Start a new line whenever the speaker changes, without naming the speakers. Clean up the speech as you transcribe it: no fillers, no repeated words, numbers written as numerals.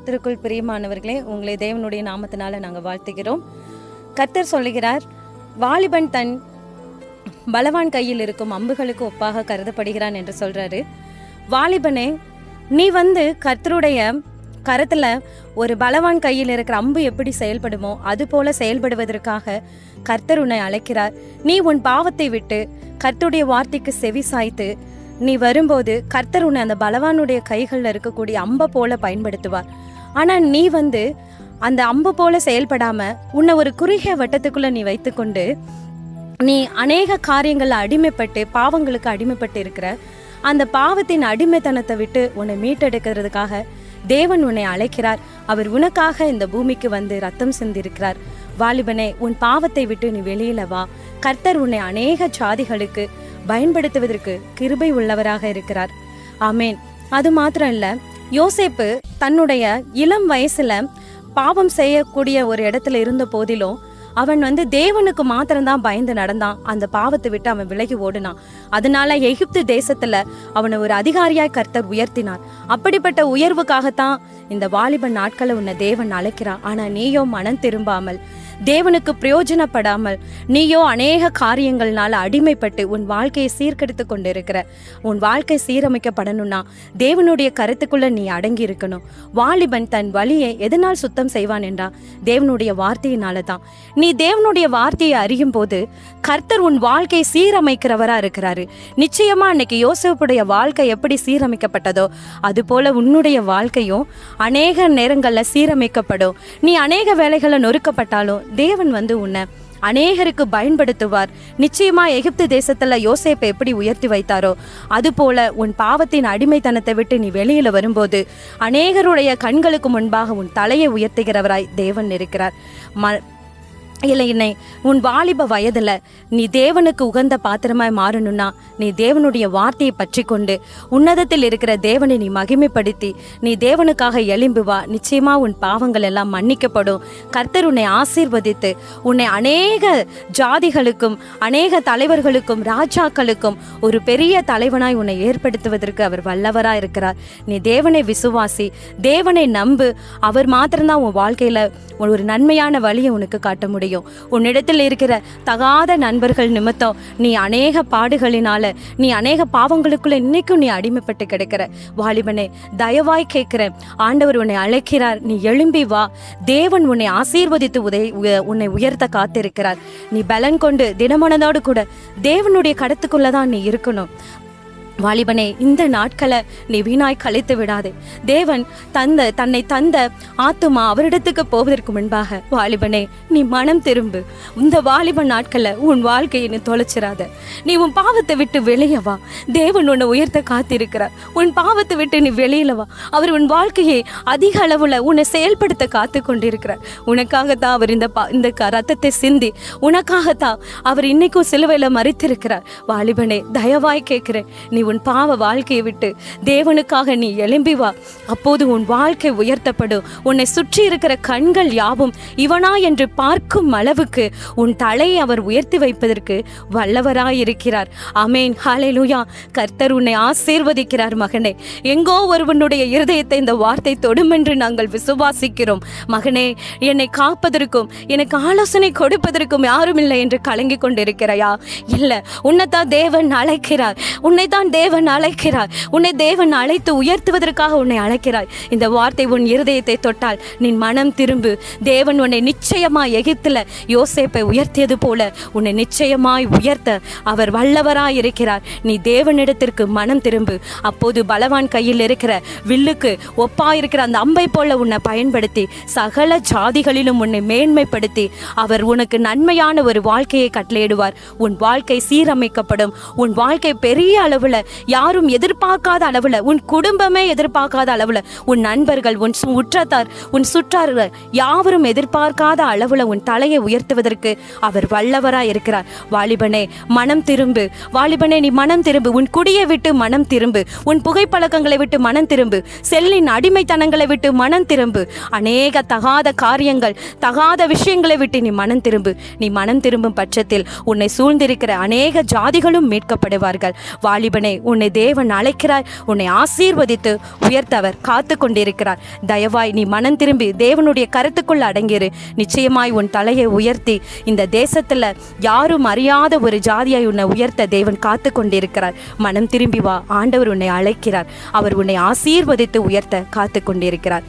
கர்த்தருக்குள் பிரியமானவர்களே, உங்களை தேவனுடைய நாமத்தினால நாங்கள் வாழ்த்துகிறோம். கர்த்தர் சொல்லுகிறார், வாலிபன் தன் பலவான் கையில் இருக்கும் அம்புகளுக்கு ஒப்பாக கருதப்படுகிறான் என்று சொல்றாரு. வாலிபனே, நீ கர்த்தருடைய கரத்துல ஒரு பலவான் கையில் இருக்கிற அம்பு எப்படி செயல்படுமோ அது போல செயல்படுவதற்காக கர்த்தர் உன்னை அழைக்கிறார். நீ உன் பாவத்தை விட்டு கர்த்தருடைய வார்த்தைக்கு செவி சாய்த்து நீ வரும்போது கர்த்தர் உன்னை அந்த பலவானுடைய கைகளில் இருக்கக்கூடிய அம்பை போல பயன்படுத்துவார். ஆனா நீ அந்த அம்பு போல செயல்படாம உன்னை ஒரு குறுகிய வட்டத்துக்குள்ள நீ வைத்துக்கொண்டு நீ அநேக காரியங்கள்ல அடிமைப்பட்டு பாவங்களுக்கு அடிமைப்பட்டு இருக்கிற அந்த பாவத்தின் அடிமைத்தனத்தை விட்டு உன்னை மீட்டெடுக்கிறதுக்காக தேவன் உன்னை அழைக்கிறார். அவர் உனக்காக இந்த பூமிக்கு ரத்தம் சிந்திருக்கிறார். வாலிபனே, உன் பாவத்தை விட்டு நீ வெளியில வா. கர்த்தர் உன்னை அநேக ஜாதிகளுக்கு பயன்படுத்துவதற்கு கிருபை உள்ளவராக இருக்கிறார். ஆமேன். அது மாத்திரம் இல்ல, யோசேப்பு தன்னுடைய இளம் வயசுல பாவம் செய்யக்கூடிய ஒரு இடத்துல இருந்த போதிலும் அவன் தேவனுக்கு மாத்திரம்தான் பயந்து நடந்தான். அந்த பாவத்தை விட்டு அவன் விலகி ஓடினான். அதனால எகிப்து தேசத்துல அவனை ஒரு அதிகாரியாய் கர்த்தர் உயர்த்தினார். அப்படிப்பட்ட உயர்வுக்காகத்தான் இந்த வாலிப நாட்களை உன்னை தேவன் அழைக்கிறான். ஆனா நீயோ மனம் திரும்பாமல், தேவனுக்கு பிரயோஜனப்படாமல், நீயோ அநேக காரியங்கள்னால அடிமைப்பட்டு உன் வாழ்க்கையை சீர்கெடுத்து கொண்டு இருக்கிற. உன் வாழ்க்கை சீரமைக்கப்படணும்னா தேவனுடைய கருத்துக்குள்ள நீ அடங்கி இருக்கணும். வாலிபன் தன் வழியை எதனால் சுத்தம் செய்வான் என்றா தேவனுடைய வார்த்தையினால தான். நீ தேவனுடைய வார்த்தையை அறியும் போது கர்த்தர் உன் வாழ்க்கையை சீரமைக்கிறவரா இருக்கிறாரு. நிச்சயமா அன்னைக்கு யோசேப்புடைய வாழ்க்கை எப்படி சீரமைக்கப்பட்டதோ அது போல உன்னுடைய வாழ்க்கையும் அநேக நேரங்கள்ல சீரமைக்கப்படும். நீ அநேக வேலைகளை நொறுக்கப்பட்டாலும் தேவன் உன்னை அநேகருக்கு பயன்படுத்துவார். நிச்சயமா எகிப்து தேசத்துல யோசேப்பை எப்படி உயர்த்தி வைத்தாரோ அது போல உன் பாவத்தின் அடிமைத்தனத்தை விட்டு நீ வெளியில வரும்போது அநேகருடைய கண்களுக்கு முன்பாக உன் தலையை உயர்த்துகிறவராய் தேவன் இருக்கிறார். இல்லை, உன் வாலிப வயதுல நீ தேவனுக்கு உகந்த பாத்திரமாய் மாறணும்னா நீ தேவனுடைய வார்த்தையை பற்றி கொண்டு உன்னதத்தில் இருக்கிற தேவனை நீ மகிமைப்படுத்தி நீ தேவனுக்காக எழும்பு வா. நிச்சயமா உன் பாவங்கள் எல்லாம் மன்னிக்கப்படும். கர்த்தர் உன்னை ஆசீர்வதித்து உன்னை அநேக ஜாதிகளுக்கும் அநேக தலைவர்களுக்கும் ராஜாக்களுக்கும் ஒரு பெரிய தலைவனாய் உன்னை ஏற்படுத்துவதற்கு அவர் வல்லவராய் இருக்கிறார். நீ தேவனை விசுவாசி, தேவனை நம்பு. அவர் மாத்திரம்தான் உன் வாழ்க்கையில ஒரு நன்மையான வழியை உனக்கு காட்ட முடியும். உன்னிடத்தில் இருக்கிற தகாத நண்பர்கள் நிமித்தம் நீ அநேக பாடுகளினால நீ அநேக பாவங்களுக்குள்ள இன்னைக்கும் நீ அடிமைப்பட்டு கிடக்கிற. வாலிபனே, தயவாய் கேட்கிறேன், ஆண்டவர் உன்னை அழைக்கிறார். நீ எழும்பி வா. தேவன் உன்னை ஆசீர்வதித்து உன்னை உயர்த்த காத்திருக்கிறார். நீ பலன் கொண்டு தினமனதோடு கூட தேவனுடைய கடத்துக்குள்ளதான் நீ இருக்கணும். வாலிபனே, இந்த நாட்களை நீ வீணாய் கழித்து விடாதே. தேவன் தன்னை தந்த ஆத்துமா அவரிடத்துக்கு போவதற்கு முன்பாக வாலிபனே நீ மனம் திரும்பு. இந்த வாலிப நாட்களை உன் வாழ்க்கையை நீ தொலைச்சிடாத. நீ உன் பாவத்தை விட்டு வெளியே வா. தேவன் உன்னை உயர்த்த காத்திருக்கிறார். உன் பாவத்தை விட்டு நீ வெளியில வா. அவர் உன் வாழ்க்கையை அதிக அளவுல உன்னை செயல்படுத்த காத்து கொண்டிருக்கிறார். உனக்காகத்தான் அவர் இந்த ரத்தத்தை சிந்தி உனக்காகத்தான் அவர் இன்னைக்கும் சிலுவையில மறித்திருக்கிறார். வாலிபனே, தயவாய் கேட்கிறேன், நீ உன் பாவ வாழ்க்கையை விட்டு தேவனுக்காக நீ எழும்பி வா. அப்போது உன் வாழ்க்கை உயர்த்தப்படும். உன்னை சுற்றி இருக்கிற கண்கள் யாவும் இவனா என்று பார்க்கும் அளவுக்கு உன் தலையை அவர் உயர்த்தி வைப்பதற்கு வல்லவராயிருக்கிறார். ஆமேன், ஹல்லேலூயா. கர்த்தர் உன்னை ஆசீர்வதிக்கிறார். மகனே, எங்கோ ஒருவனுடைய இருதயத்தை இந்த வார்த்தை தொடும் என்று நாங்கள் விசுவாசிக்கிறோம். மகனே, என்னை காப்பதற்கும் எனக்கு ஆலோசனை கொடுப்பதற்கும் யாரும் இல்லை என்று கலங்கி கொண்டிருக்கிறாயா? இல்லை, உன்னைத்தான் தேவன் அழைக்கிறார். உன்னைத்தான் தேவன் அழைக்கிறார். உன்னை தேவன் அழைத்து உயர்த்துவதற்காக உன்னை அழைக்கிறார். இந்த வார்த்தை உன் இருதயத்தை தொட்டால் நீ மனம் திரும்பு. தேவன் உன்னை நிச்சயமாய் எகிப்துல யோசேப்பை உயர்த்தியது போல உன்னை நிச்சயமாய் உயர்த்த அவர் வல்லவராய் இருக்கிறார். நீ தேவனிடத்திற்கு மனம் திரும்பு. அப்போது பலவான் கையில் இருக்கிற வில்லுக்கு ஒப்பாயிருக்கிற அந்த அம்பை போல உன்னை பயன்படுத்தி சகல ஜாதிகளிலும் உன்னை மேன்மைப்படுத்தி அவர் உனக்கு நன்மையான ஒரு வாழ்க்கையை கட்டளையிடுவார். உன் வாழ்க்கை சீரமைக்கப்படும். உன் வாழ்க்கை பெரிய அளவுல, யாரும் எதிர்பார்க்காத அளவுல, உன் குடும்பமே எதிர்பார்க்காத அளவுல, உன் நண்பர்கள், உன் உற்றத்தார், உன் சுற்றார்கள் யாவரும் எதிர்பார்க்காத அளவுல உன் தலையை உயர்த்துவதற்கு அவர் வல்லவராய் இருக்கிறார். வாலிபனே, மனம் திரும்பு. வாலிபனே, நீ மனம் திரும்பு. உன் குடியை விட்டு மனம் திரும்பு. உன் புகைப்பழக்கங்களை விட்டு மனம் திரும்பு. செல்லின் அடிமைத்தனங்களை விட்டு மனம் திரும்பு. அநேக தகாத காரியங்கள், தகாத விஷயங்களை விட்டு நீ மனம் திரும்பு. நீ மனம் திரும்பும் பட்சத்தில் உன்னை சூழ்ந்திருக்கிற அநேக ஜாதிகளும் மீட்கப்படுவார்கள். வாலிபனே, உன்னை தேவன் அழைக்கிறார். உன்னை ஆசீர்வதித்து உயர்த்த அவர் காத்து கொண்டிருக்கிறார். தயவாய் நீ மனம் திரும்பி தேவனுடைய கருத்துக்குள்ள அடங்கிரு. நிச்சயமாய் உன் தலையை உயர்த்தி இந்த தேசத்துல யாரும் அறியாத ஒரு ஜாதியாய் உன்னை உயர்த்த தேவன் காத்து கொண்டிருக்கிறார். மனம் திரும்பி வா. ஆண்டவர் உன்னை அழைக்கிறார். அவர் உன்னை ஆசீர்வதித்து உயர்த்த காத்து கொண்டிருக்கிறார்.